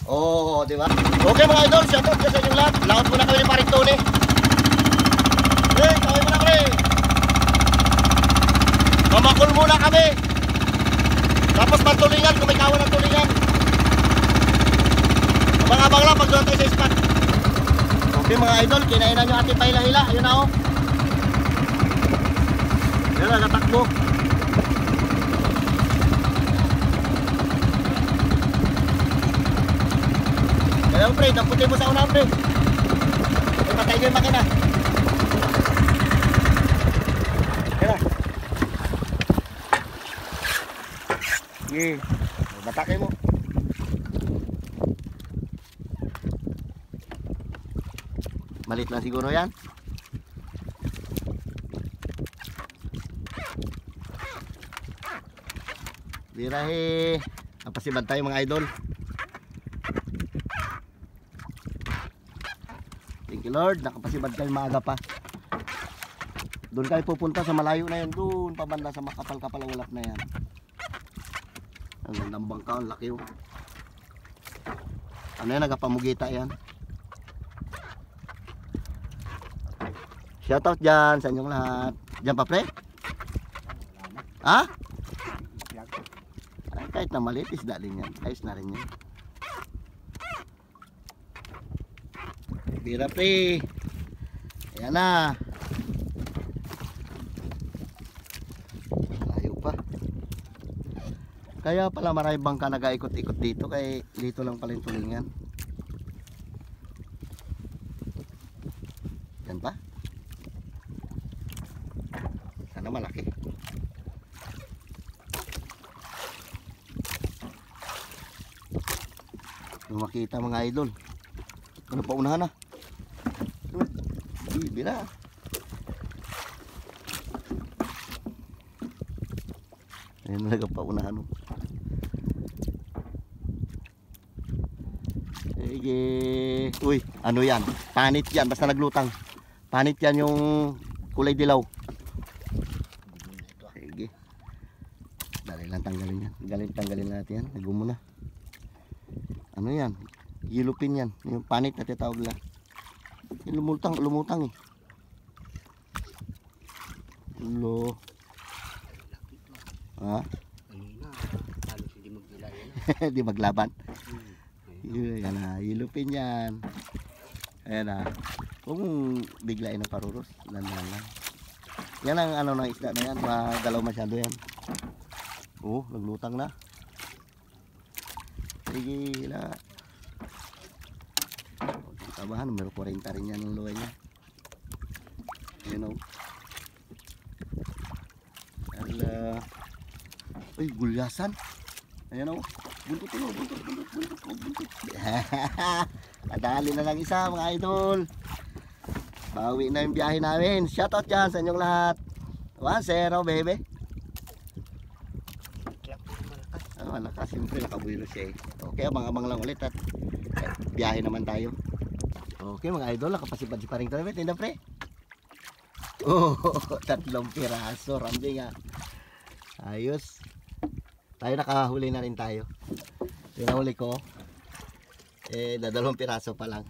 Oo, di ba? Okay mga idol, shoutout ka sa inyong lahat. Laot muna kami ni Paring Tony. Kawin muna pre. Mamakul muna kami. Tapos patulingan, kung may kawan ng tulingan. Abang-abang lang pag doon tayo sa spot. Okay mga idol, kinainan nyo ating pahila-hila. Ayun na o. Yan na, natakbo. Ayan pre, damputin mo sa unahan pre. Ay, patay nyo yung makina. Ayan na. Sige, batakay mo. Malit lang siguro yan. Birahe. Napasibad tayo mga idol. Thank you Lord, nakapasibad kayo maaga pa. Doon kayo pupunta sa malayo na yan. Doon pabanda sa makapal-kapal ang ulap na yan. Ang gandang bangka, ang laki oh. Ano yan, nagapamugita yan. Shoutout dyan sa inyong lahat. Dyan pa pre? Ha? Ay, kahit na maliit, isda din yan. Ayos na rin yan. Bira pre. Ayan na. Layo pa. Kaya pala marami bangka nag-ikot-ikot dito. Kaya dito lang pala yung tulingan. Yan pa. Sana malaki. Yung makita mga idol. Ano pa unahan na? Bira. Ayun na nagpaunahan mo. Sige. Uy, ano yan? Panit yan, basta naglutang. Panit yan yung kulay dilaw. Sige. Dali lang tanggalin yan. Tanggalin natin yan. Nago muna. Ano yan? Yellow pin yan. Yung panit na tinatawag nila. Lumutang eh. Ulo. Ha? Halos hindi magbilay yan. Hindi maglaban. Yan na, yellow pin yan. Ayan na. Huwag mong biglain ng paruros. Landan lang. Yan ang ano ng isda na yan. Magalaw masyado yan. Oh, naglutang na. Sige na. Tabahan, numero 40 rin yan ang luway niya. You know. Ala. Uy, gulyasan. Ayan o. Buntot. Kadali na lang isa mga idol. Bawi na yung biyahe namin. Shoutout dyan sa inyong lahat. 1-0 baby. Malakas. Siyempre nakabuelo siya eh. Okay, abang-abang lang ulit at biyahe naman tayo. Okay mga idol, nakapasipad si Paring Tony. Tinda pre. Oh, 3 piraso. Rambing nga. Ayos. Tayo nakahuli na rin tayo. Pinahuli ko. Eh, 2 piraso pa lang.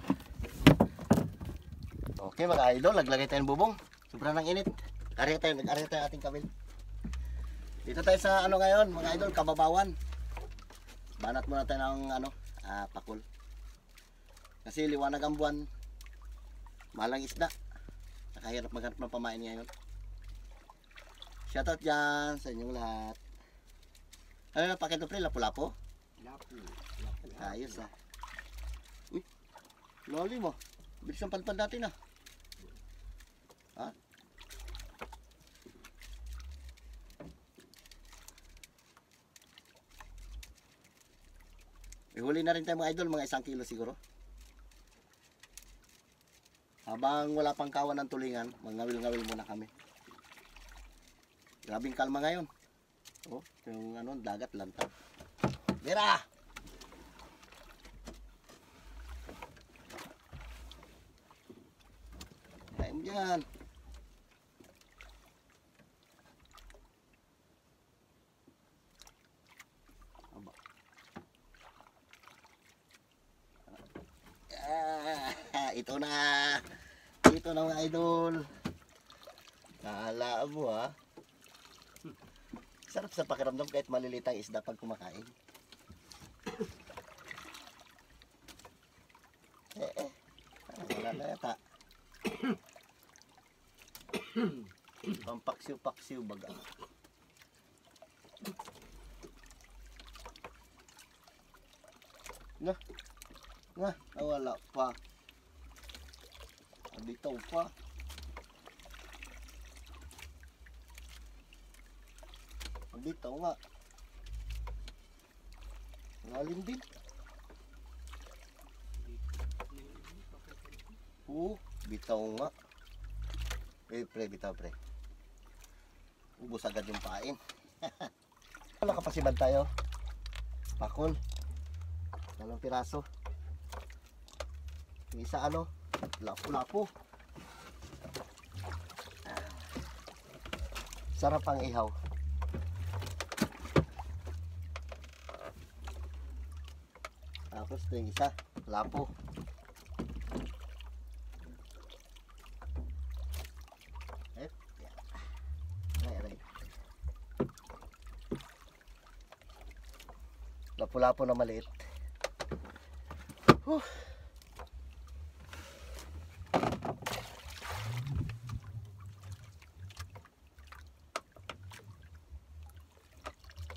Okay mga idol, naglagay tayo ng bubong. Sobrang nang init. Nag-area tayo ating kabil. Dito tayo sa ano ngayon mga idol, Kababawan. Banat muna tayo ng ano, pakul. Kasi liwanag ang buwan. Malang isda. Nakahirap maghanap ng pamain ngayon. Shoutout dyan sa inyong lahat. Ano na pakito pre? Lapu-lapo? Lapu. Ayos ah. Uy, lalim mo. Bilis ang palpad natin ah. Ha? Ihuli na rin tayo mga idol, mga 1 kilo siguro. Habang wala pang kawan ng tulingan, mangawil-ngawil muna kami. Grabing kalma ngayon. Oh, yung ano, dagat lantad. Mira! Kain dyan. ito na. Ito na mga idol. Kala mo ha. Sarap sa pakiramdam kahit maliliit ang isda pag kumakain. Wala na yata. Pampaksiw-paksiw baga. Nga. Nga. Wala pa. Bitaw pa. Bitaw nga. Ngalim din. Bitaw nga. Pre, bitaw pre. Ubus agad yung pain. Nakapasibad tayo. Pakol. 2 piraso. Yung isa ano? Lapo-lapo. Sarap ang ihaw. Tapos ito yung isa. Lapo. Lapo-lapo na maliit.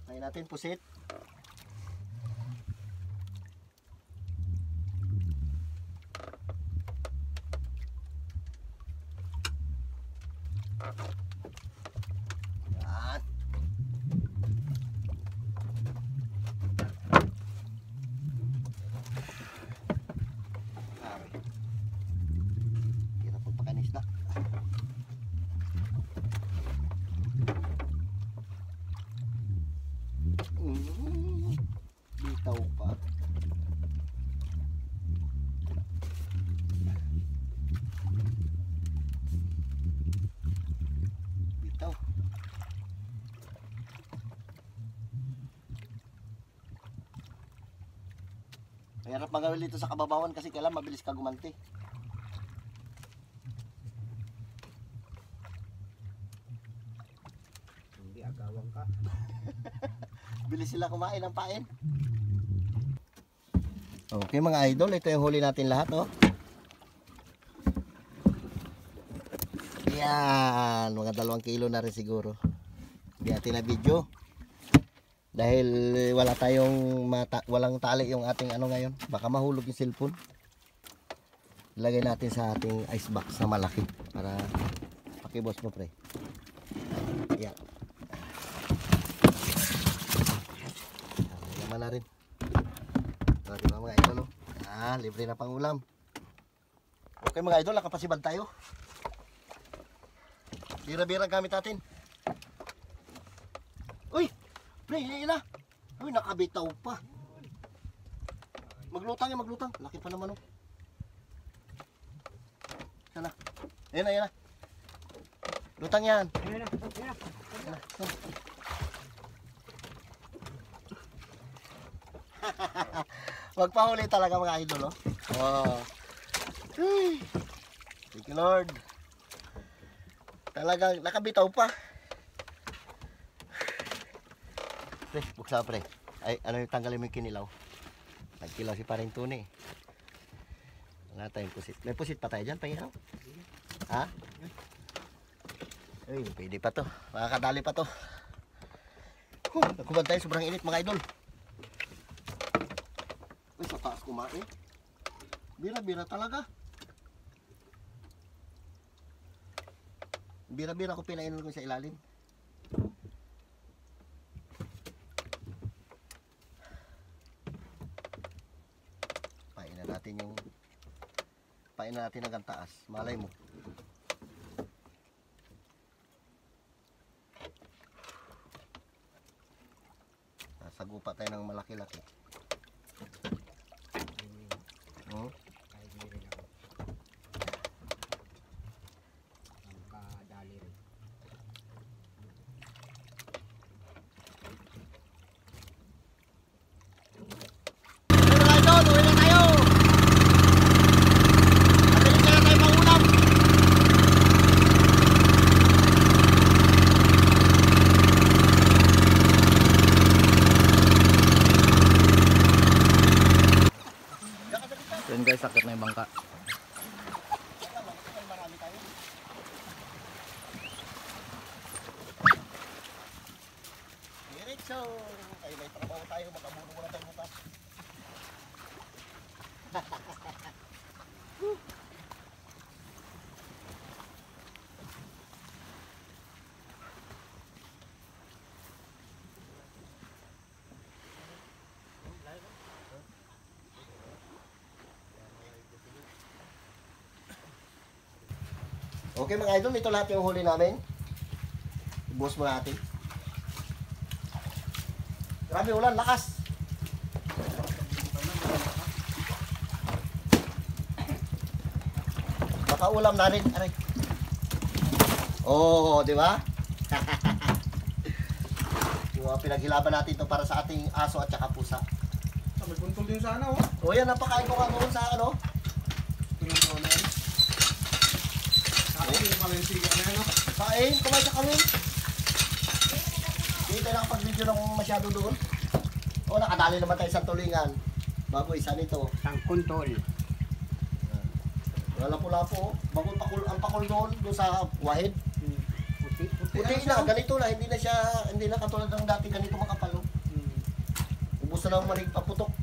Ngayon natin pusit. Bitaw pa. Bitaw. Mahirap magawin dito sa kababawan kasi kailan mabilis ka gumanti. Hindi agawang ka. Bilis sila kumain ng pain. Okay mga idol, ito yung huli natin lahat, oh. Yan, mga 2 kilo na rin siguro. Hindi natin na video. Dahil wala tayong walang tali yung ating ano ngayon. Baka mahulog yung cellphone. Ilagay natin sa ating ice box na malaki para pakibos mo pre. Yan. Naman na rin. So, diba mga idol, oh? Libre na pang ulam. Okay mga idol, nakapasibad tayo. Bira-bira gamit natin. Uy! Pre, yun na. Uy, nakabitaw pa. Maglutang yan, maglutang. Laki pa naman, oh. Yan na. Yan na, yan na. Lutang yan. Yan na. Magpahuli talaga mga idol, oh. Wow. Thank you Lord. Talagang nakabitaw pa. Pre, buksa pre. Ay, ano yung tanggalin mo yung kinilaw? Nagkilaw si paring Tuni. Wala tayong pusit. May pusit pa tayo dyan, pangiraw? Ha? Ay, pwede pa to. Makakadali pa to. Nagkubad tayo, sobrang init mga idol. Uy, sa taas kumain. Bira-bira talaga. Bira-bira ko pinainom ko sa ilalim. Pain natin hanggang taas. Malay mo. Sagupa tayo ng malaki-laki. Kahit meron ako. Ang kadali rin. guys, sakit na yung bangka. Marami tayo. Diretso! Ay, may trabaho tayo. Mag-abuno muna tayo bukas. Okay mga idol, ito lahat yung huli namin. Ibuhos mo natin. Grabe ulan, lakas. Baka ulam na rin. Aray. Oo, di ba? Yung pinaghilaban natin ito para sa ating aso at saka pusa. May buntol din sana, oh. O yan, napakain ko nga doon sa ano. Tulong na yan. Ako yung pala yung siga na yan, oh. Kain, kumain ka kami. Hindi tayo nakapag-video ng masyado doon. O, nakadali naman tayo sa tulingan. Bago isa nito. Tangkuntol. Wala po. Bago ang pakul doon sa wahid. Puti. Puti na, ganito na. Hindi na katulad ng dati ganito makapal. No? Ubus na lang manig paputok.